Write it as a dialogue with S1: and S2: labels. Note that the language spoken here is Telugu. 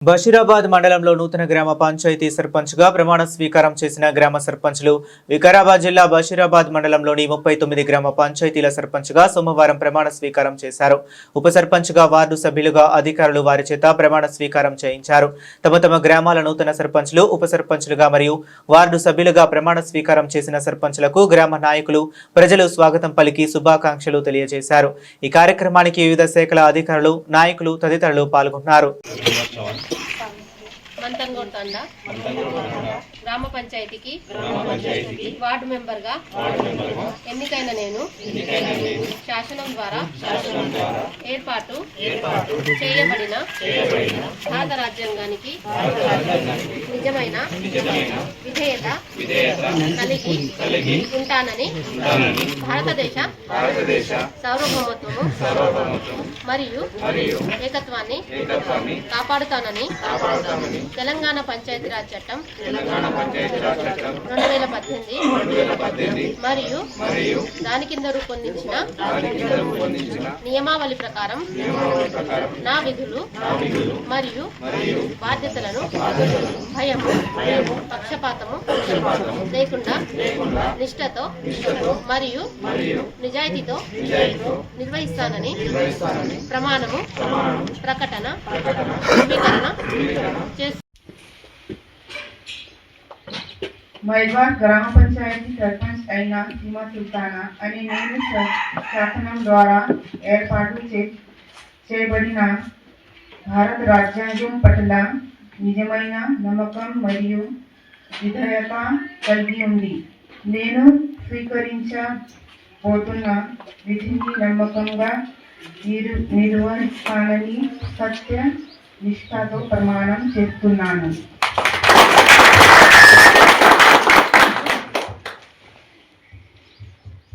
S1: బషీరాబాద్ మండలంలో నూతన గ్రామ పంచాయతీ సర్పంచ్గా ప్రమాణ స్వీకారం చేసిన గ్రామ సర్పంచ్లు వికారాబాద్ జిల్లా బషీరాబాద్ మండలంలోని 39 గ్రామ పంచాయతీల సర్పంచ్గా సోమవారం ప్రమాణ స్వీకారం చేశారు. ఉప సర్పంచ్గా వార్డు సభ్యులుగా అధికారులు వారి చేత ప్రమాణ స్వీకారం చేయించారు. తమ గ్రామాల నూతన సర్పంచ్లు ఉప సర్పంచ్లుగా మరియు వార్డు సభ్యులుగా ప్రమాణ స్వీకారం చేసిన సర్పంచ్లకు గ్రామ నాయకులు ప్రజలు స్వాగతం పలికి శుభాకాంక్షలు తెలియజేశారు. ఈ కార్యక్రమానికి వివిధ శాఖల అధికారులు నాయకులు తదితరులు పాల్గొన్నారు.
S2: మంతంగోడ్ తండా గ్రామ పంచాయతీకి వార్డు మెంబర్గా ఎన్నికైన నేను శాసనం ద్వారా ఏర్పాటు చేయబడిన భారత రాజ్యాంగానికి నిజమైన విధేయత కలిగి ఉంటానని భారతదేశ సార్వభౌమత్వము మరియు ఏకత్వాన్ని కాపాడుతానని తెలంగాణ పంచాయతీరాజ్ చట్టం 2018 మరియు దాని కింద రూపొందించిన నియమావళి ప్రకారం నా విధులు మరియు బాధ్యతలను భయము పక్షపాతము లేకుండా నిష్ఠతో మరియు నిజాయితీతో నిర్వహిస్తానని ప్రమాణము ప్రకటన ధృవీకరణ
S3: మైబాద్ గ్రామ పంచాయతీ సర్పంచ్ అయిన సీమా సుల్తానా అని నేను శాసనం ద్వారా ఏర్పాటు చేయబడిన భారత రాజ్యాంగం పట్ల నిజమైన నమ్మకం మరియు విధేయత కలిగి ఉంది. నేను స్వీకరించబోతున్న విధిని నమ్మకంగా నిర్వహిస్తానని సత్య నిష్ఠతో ప్రమాణం చేస్తున్నాను.